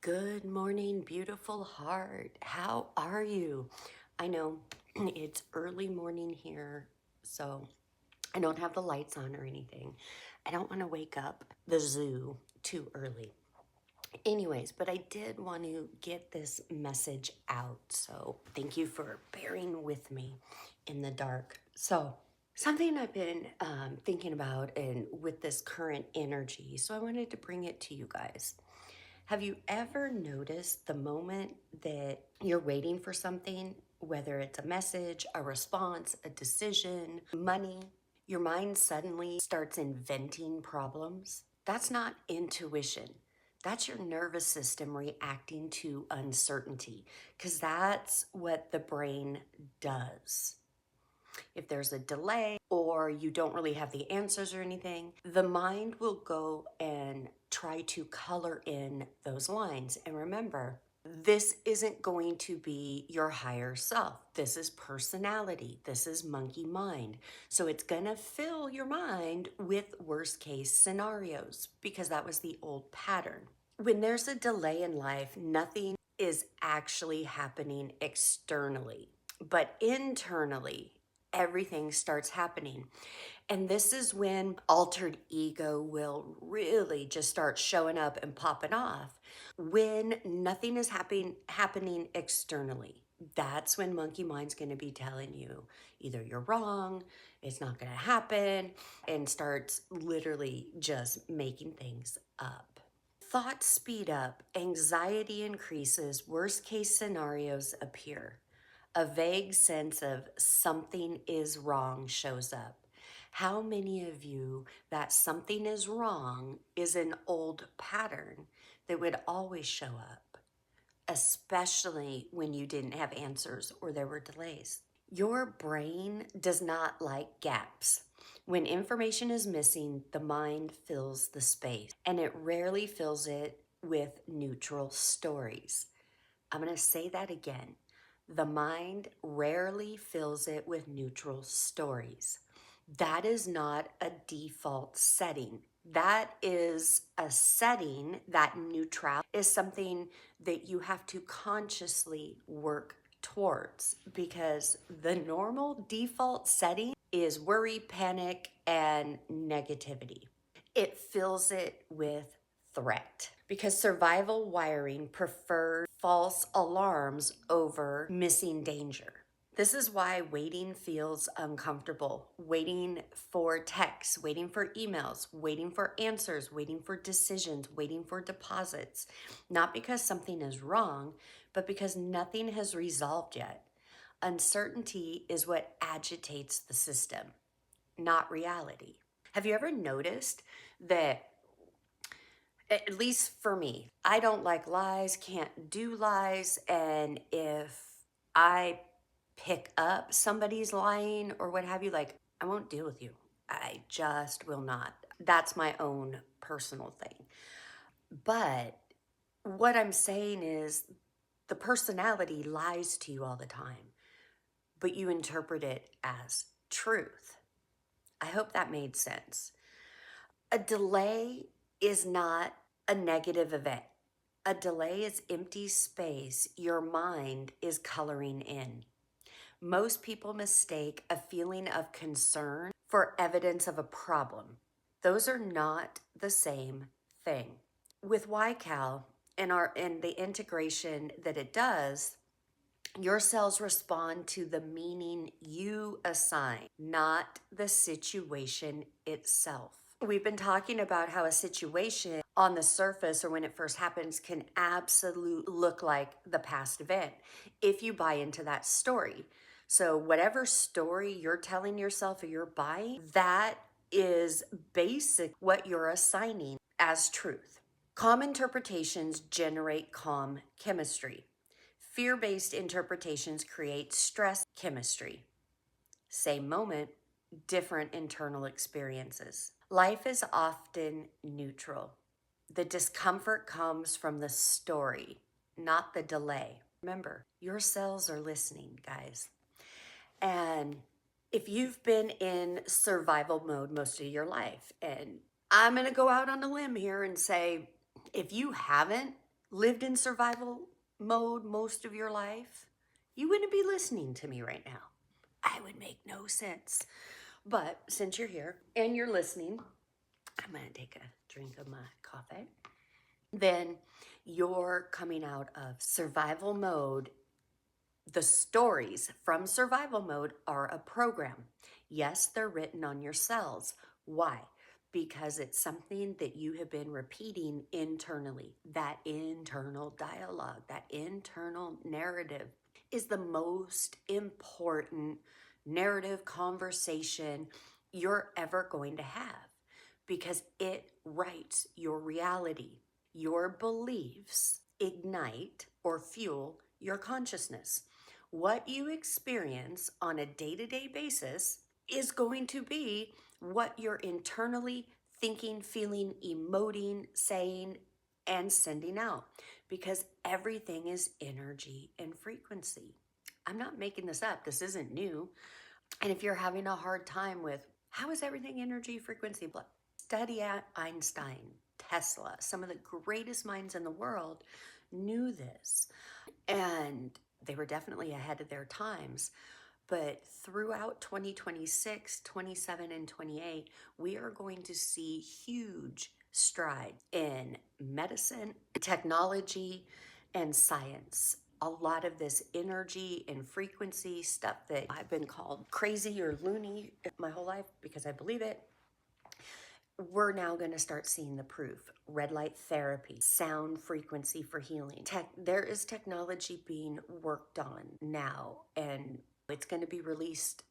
Good morning, beautiful heart. How are you? I know it's early morning here, so I don't have the lights on or anything. I don't want to wake up the zoo too early. Anyways, but I did want to get this message out, so thank you for bearing with me in the dark. So, something I've been thinking about and with this current energy, so I wanted to bring it to you guys. Have you ever noticed the moment that you're waiting for something, whether it's a message, a response, a decision, money, your mind suddenly starts inventing problems? That's not intuition. That's your nervous system reacting to uncertainty, because that's what the brain does. If there's a delay or you don't really have the answers or anything, the mind will go and try to color in those lines. And remember, this isn't going to be your higher self. This is personality. This is monkey mind. So it's going to fill your mind with worst case scenarios because that was the old pattern. When there's a delay in life, nothing is actually happening externally, but internally, everything starts happening. And this is when altered ego will really just start showing up and popping off when nothing is happening externally. That's when monkey mind's going to be telling you either you're wrong, it's not going to happen, and starts literally just making things up. Thoughts speed up, anxiety increases, worst case scenarios appear. A vague sense of something is wrong shows up. How many of you that something is wrong is an old pattern that would always show up, especially when you didn't have answers or there were delays? Your brain does not like gaps. When information is missing, the mind fills the space, and it rarely fills it with neutral stories. I'm going to say that again. The mind rarely fills it with neutral stories. That is not a default setting. That is a setting, that neutral is something that you have to consciously work towards, because the normal default setting is worry, panic, and negativity. It fills it with threat because survival wiring prefers false alarms over missing danger. This is why waiting feels uncomfortable. Waiting for texts, waiting for emails, waiting for answers, waiting for decisions, waiting for deposits. Not because something is wrong, but because nothing has resolved yet. Uncertainty is what agitates the system, not reality. Have you ever noticed that, at least for me, I don't like lies, can't do lies, and if I pick up somebody's lying or what have you, like, I won't deal with you. I just will not. That's my own personal thing. But what I'm saying is the personality lies to you all the time, but you interpret it as truth. I hope that made sense. A delay is not a negative event. A delay is empty space your mind is coloring in. Most people mistake a feeling of concern for evidence of a problem. Those are not the same thing. With YCal and the integration that it does, your cells respond to the meaning you assign, not the situation itself. We've been talking about how a situation on the surface or when it first happens can absolutely look like the past event if you buy into that story. So whatever story you're telling yourself or you're buying, that is basic what you're assigning as truth. Calm interpretations generate calm chemistry. Fear-based interpretations create stress chemistry. Same moment, different internal experiences. Life is often neutral. The discomfort comes from the story, not the delay. Remember, your cells are listening, guys. And if you've been in survival mode most of your life, and I'm going to go out on a limb here and say, if you haven't, lived in survival mode most of your life, you wouldn't be listening to me right now. I would make no sense. But since you're here and you're listening, I'm going to take a drink of my coffee. Then you're coming out of survival mode. The stories from survival mode are a program. Yes, they're written on your cells. Why? Because it's something that you have been repeating internally. That internal dialogue, that internal narrative is the most important narrative conversation you're ever going to have because it writes your reality. Your beliefs ignite or fuel your consciousness. What you experience on a day-to-day basis is going to be what you're internally thinking, feeling, emoting, saying, and sending out because everything is energy and frequency. I'm not making this up. This isn't new. And if you're having a hard time with how is everything energy, frequency, study at Einstein, Tesla, some of the greatest minds in the world knew this. And they were definitely ahead of their times. But throughout 2026, 27, and 28, we are going to see huge strides in medicine, technology, and science. A lot of this energy and frequency stuff that I've been called crazy or loony my whole life because I believe it, we're now going to start seeing the proof. Red light therapy, sound frequency for healing. There is technology being worked on now, and it's going to be released,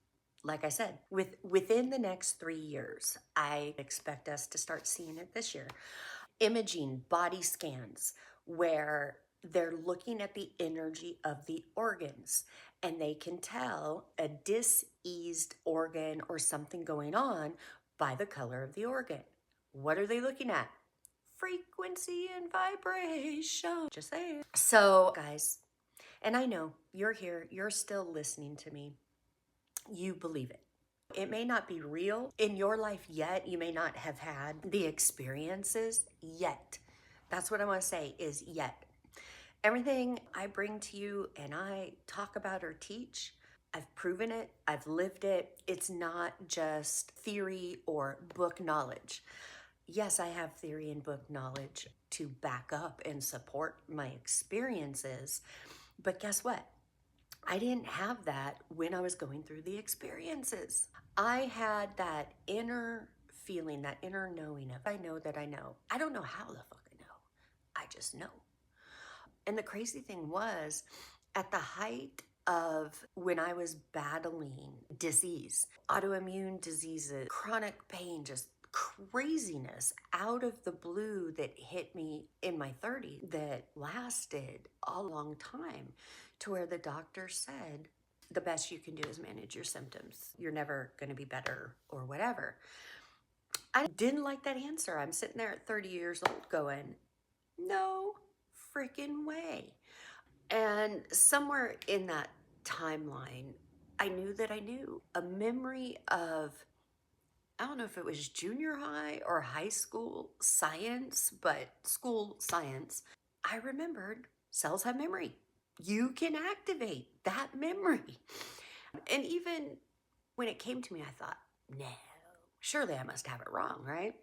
like I said, within the next 3 years. I expect us to start seeing it this year. Imaging, body scans, where they're looking at the energy of the organs and they can tell a diseased organ or something going on by the color of the organ. What are they looking at? Frequency and vibration. Just saying. So, guys, and I know you're here, you're still listening to me. You believe it. It may not be real in your life yet. You may not have had the experiences yet. That's what I want to say is yet. Everything I bring to you and I talk about or teach, I've proven it, I've lived it. It's not just theory or book knowledge. Yes, I have theory and book knowledge to back up and support my experiences, but guess what? I didn't have that when I was going through the experiences. I had that inner feeling, that inner knowing of, I know that I know. I don't know how the fuck I know. I just know. And the crazy thing was, at the height of when I was battling disease, autoimmune diseases, chronic pain, just craziness out of the blue that hit me in my 30s that lasted a long time, to where the doctor said, the best you can do is manage your symptoms. You're never going to be better or whatever. I didn't like that answer. I'm sitting there at 30 years old going, no freaking way. And somewhere in that timeline, I knew that I knew a memory of, I don't know if it was junior high or high school science, but school science. I remembered cells have memory. You can activate that memory. And even when it came to me, I thought, no, surely I must have it wrong, right?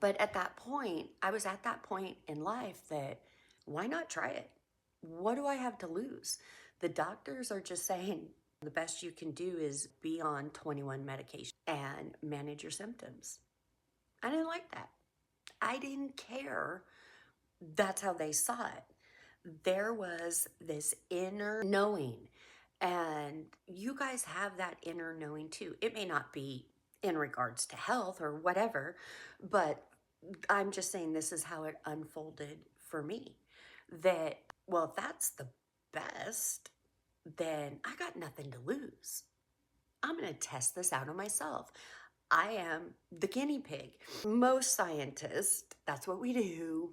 But at that point, I was at that point in life that why not try it? What do I have to lose? The doctors are just saying the best you can do is be on 21 medications and manage your symptoms. I didn't like that. I didn't care. That's how they saw it. There was this inner knowing, and you guys have that inner knowing too. It may not be in regards to health or whatever, but I'm just saying this is how it unfolded for me. That, well, if that's the best, then I got nothing to lose. I'm going to test this out on myself. I am the guinea pig. Most scientists, that's what we do.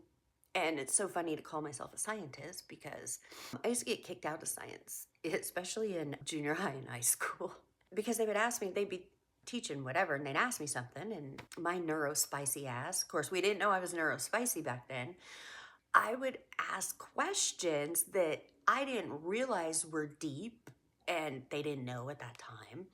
And it's so funny to call myself a scientist because I used to get kicked out of science, especially in junior high and high school, because they would ask me, they'd be teaching whatever, and they'd ask me something, and my neurospicy ass, of course, we didn't know I was neurospicy back then. I would ask questions that I didn't realize were deep and they didn't know at that time.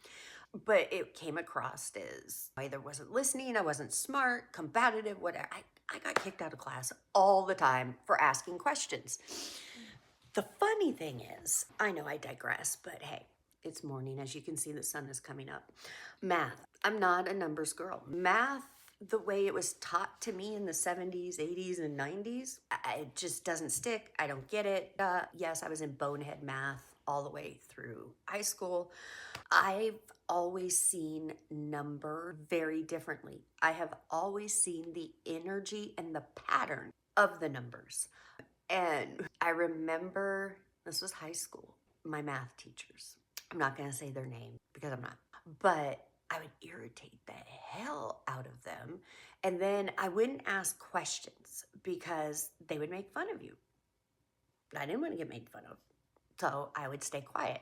But it came across as I either wasn't listening, I wasn't smart, combative, whatever. I got kicked out of class all the time for asking questions. The funny thing is, I know I digress, but hey, it's morning. As you can see, the sun is coming up. Math. I'm not a numbers girl. Math, the way it was taught to me in the 70s, 80s, and 90s, it just doesn't stick. I don't get it. Yes, I was in bonehead math all the way through high school. I've always seen number very differently. I have always seen the energy and the pattern of the numbers. And I remember this was high school, my math teachers. I'm not going to say their name because I'm not, but I would irritate the hell out of them. And then I wouldn't ask questions because they would make fun of you. I didn't want to get made fun of. So I would stay quiet.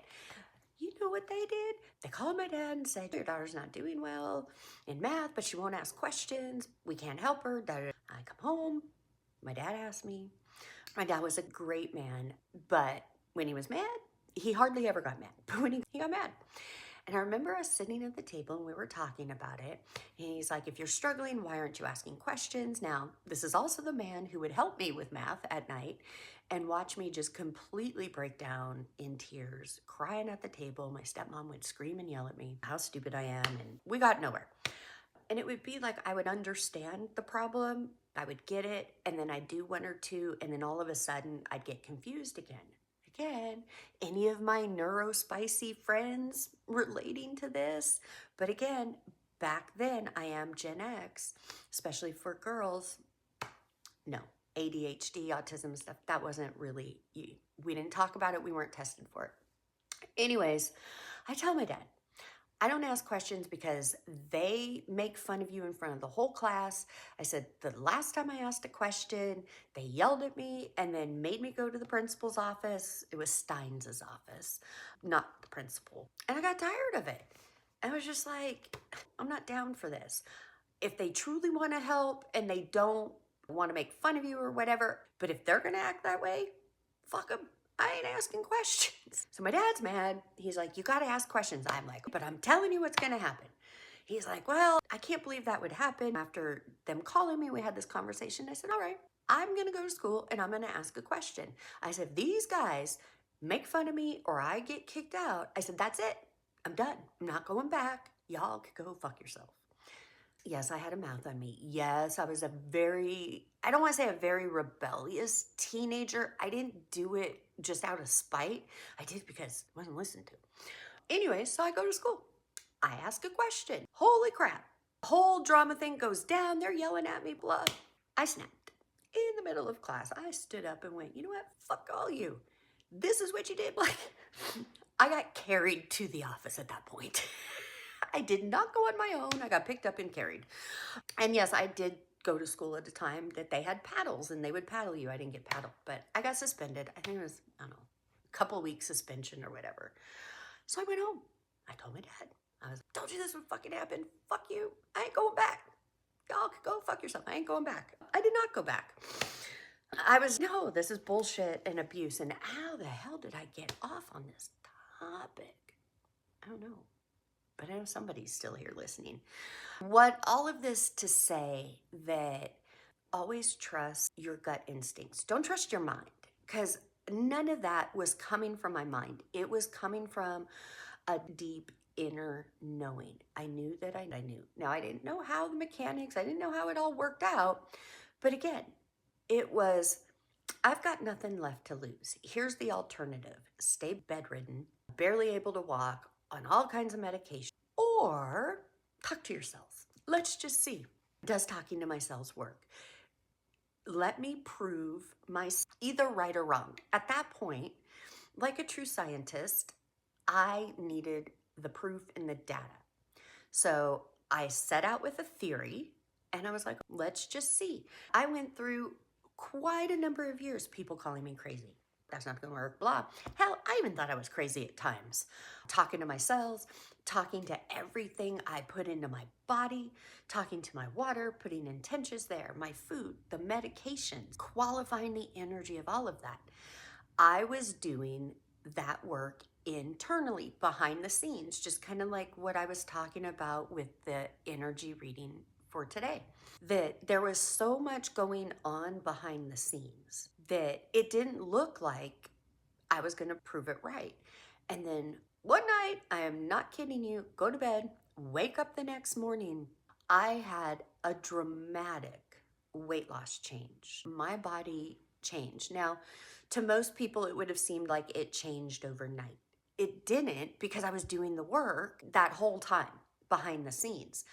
You know what they did? They called my dad and said, your daughter's not doing well in math, but she won't ask questions. We can't help her. I come home. My dad asked me. My dad was a great man, but when he was mad, he hardly ever got mad. But when he got mad. And I remember us sitting at the table and we were talking about it. And he's like, if you're struggling, why aren't you asking questions? Now, this is also the man who would help me with math at night and watch me just completely break down in tears, crying at the table. My stepmom would scream and yell at me how stupid I am. And we got nowhere. And it would be like I would understand the problem, I would get it, and then I'd do one or two, and then all of a sudden I'd get confused again. Again, any of my neurospicy friends relating to this? But again, back then I am Gen X, especially for girls. No, ADHD, autism stuff, that wasn't really, we didn't talk about it, we weren't tested for it. Anyways, I tell my dad, I don't ask questions because they make fun of you in front of the whole class. I said, the last time I asked a question, they yelled at me and then made me go to the principal's office. It was Steins's office, not the principal. And I got tired of it. I was just like, I'm not down for this. If they truly want to help and they don't want to make fun of you or whatever, but if they're going to act that way, fuck them. I ain't asking questions. So my dad's mad. He's like, you got to ask questions. I'm like, but I'm telling you what's going to happen. He's like, well, I can't believe that would happen. After them calling me, we had this conversation. I said, all right, I'm going to go to school and I'm going to ask a question. I said, if these guys make fun of me or I get kicked out, I said, that's it. I'm done. I'm not going back. Y'all could go fuck yourself. Yes, I had a mouth on me. Yes, I was I don't want to say a very rebellious teenager. I didn't do it just out of spite. I did because I wasn't listened to. Anyway, so I go to school. I ask a question. Holy crap. Whole drama thing goes down. They're yelling at me, blah. I snapped. In the middle of class, I stood up and went, you know what? Fuck all you. This is what you did. Like, I got carried to the office at that point. I did not go on my own. I got picked up and carried. And yes, I did go to school at a time that they had paddles and they would paddle you. I didn't get paddled, but I got suspended. I think it was, I don't know, a couple weeks suspension or whatever. So I went home. I told my dad. I was, told you this would fucking happen. Fuck you. I ain't going back. Y'all could go fuck yourself. I ain't going back. I did not go back. I was, no, this is bullshit and abuse. And how the hell did I get off on this topic? I don't know. But I know somebody's still here listening. What all of this to say that always trust your gut instincts. Don't trust your mind, because none of that was coming from my mind. It was coming from a deep inner knowing. I knew that I knew. Now, I didn't know how the mechanics, I didn't know how it all worked out. But again, it was, I've got nothing left to lose. Here's the alternative. Stay bedridden, barely able to walk, on all kinds of medication, or talk to yourself. Let's just see. Does talking to myself work? Let me prove my either right or wrong. At that point, like a true scientist, I needed the proof and the data. So I set out with a theory and I was like, let's just see. I went through quite a number of years, people calling me crazy. That's not gonna work, blah. Hell, I even thought I was crazy at times. Talking to my cells, talking to everything I put into my body, talking to my water, putting intentions there, my food, the medications, qualifying the energy of all of that. I was doing that work internally, behind the scenes, just kind of like what I was talking about with the energy reading for today. That there was so much going on behind the scenes that it didn't look like I was going to prove it right. And then one night, I am not kidding you, go to bed, wake up the next morning, I had a dramatic weight loss change. My body changed. Now, to most people, it would have seemed like it changed overnight. It didn't, because I was doing the work that whole time behind the scenes.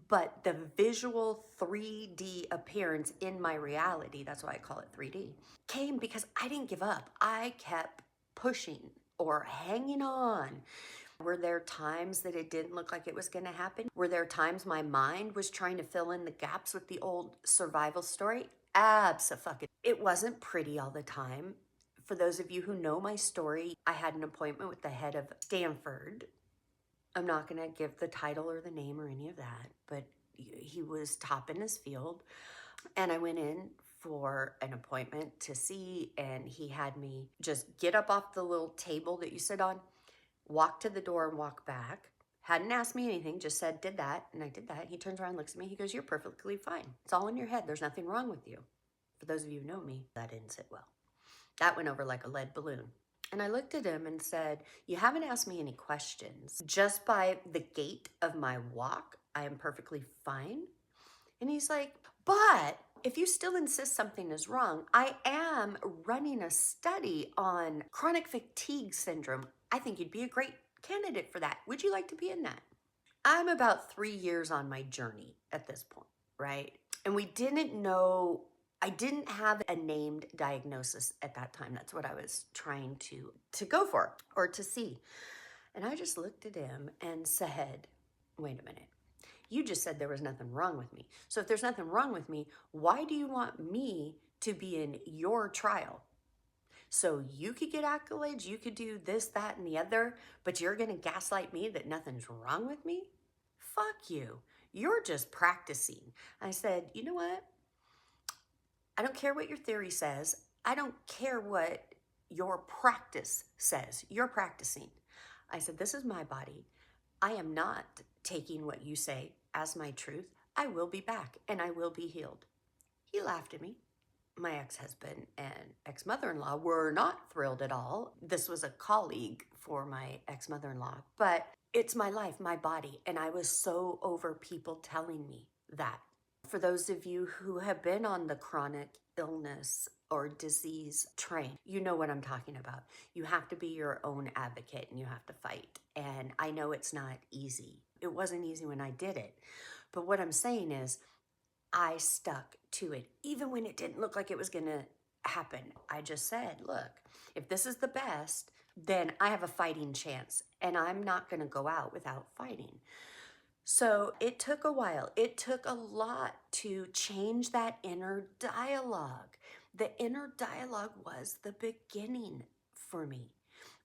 But the visual 3D appearance in my reality, that's why I call it 3D, came because I didn't give up. I kept pushing or hanging on. Were there times that it didn't look like it was going to happen? Were there times my mind was trying to fill in the gaps with the old survival story? Abso-fucking. It wasn't pretty all the time. For those of you who know my story, I had an appointment with the head of Stanford. I'm not going to give the title or the name or any of that, but he was top in his field. And I went in for an appointment to see, and he had me just get up off the little table that you sit on, walk to the door and walk back. Hadn't asked me anything, just said, did that, and I did that. He turns around, looks at me, he goes, you're perfectly fine. It's all in your head. There's nothing wrong with you. For those of you who know me, that didn't sit well. That went over like a lead balloon. And I looked at him and said, you haven't asked me any questions. Just by the gait of my walk, I am perfectly fine. And he's like, but if you still insist something is wrong, I am running a study on chronic fatigue syndrome. I think you'd be a great candidate for that. Would you like to be in that? I'm about 3 years on my journey at this point, right? And we didn't know, I didn't have a named diagnosis at that time. That's what I was trying to go for or to see. And I just looked at him and said, wait a minute. You just said there was nothing wrong with me. So if there's nothing wrong with me, why do you want me to be in your trial? So you could get accolades, you could do this, that, and the other, but you're going to gaslight me that nothing's wrong with me? Fuck you. You're just practicing. I said, you know what? I don't care what your theory says. I don't care what your practice says. You're practicing. I said, this is my body. I am not taking what you say as my truth. I will be back and I will be healed. He laughed at me. My ex-husband and ex-mother-in-law were not thrilled at all. This was a colleague for my ex-mother-in-law, but it's my life, my body, and I was so over people telling me that. For those of you who have been on the chronic illness or disease train, you know what I'm talking about. You have to be your own advocate and you have to fight. And I know it's not easy. It wasn't easy when I did it. But what I'm saying is, I stuck to it, even when it didn't look like it was going to happen. I just said, look, if this is the best, then I have a fighting chance, and I'm not going to go out without fighting. So it took a while. It took a lot to change that inner dialogue. The inner dialogue was the beginning for me.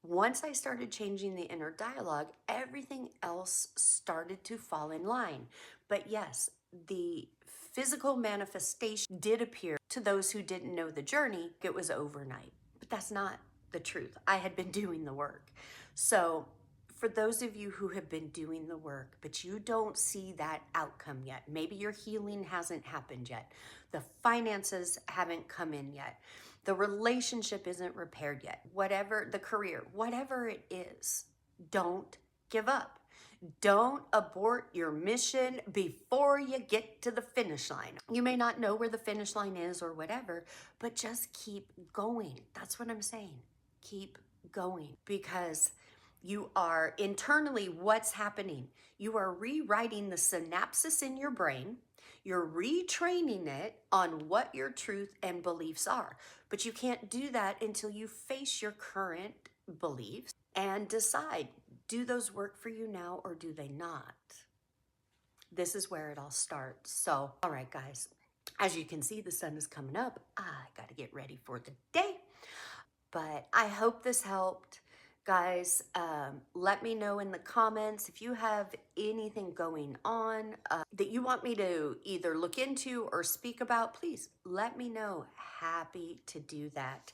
Once I started changing the inner dialogue, everything else started to fall in line. But yes, the physical manifestation did appear to those who didn't know the journey. It was overnight, but that's not the truth. I had been doing the work. So for those of you who have been doing the work, but you don't see that outcome yet, maybe your healing hasn't happened yet, the finances haven't come in yet, the relationship isn't repaired yet, whatever, the career, whatever it is, don't give up. Don't abort your mission before you get to the finish line. You may not know where the finish line is or whatever, but just keep going. That's what I'm saying. Keep going, because you are internally, what's happening? You are rewriting the synapses in your brain. You're retraining it on what your truth and beliefs are. But you can't do that until you face your current beliefs and decide, do those work for you now or do they not? This is where it all starts. So, all right, guys, as you can see, the sun is coming up. I got to get ready for the day. But I hope this helped. Guys, let me know in the comments if you have anything going on that you want me to either look into or speak about. Please let me know. Happy to do that.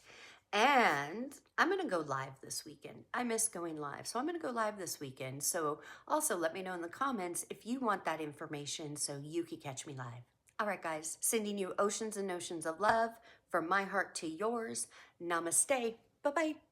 And I'm going to go live this weekend. I miss going live. So I'm going to go live this weekend. So also let me know in the comments if you want that information so you could catch me live. All right, guys, sending you oceans and oceans of love from my heart to yours. Namaste. Bye-bye.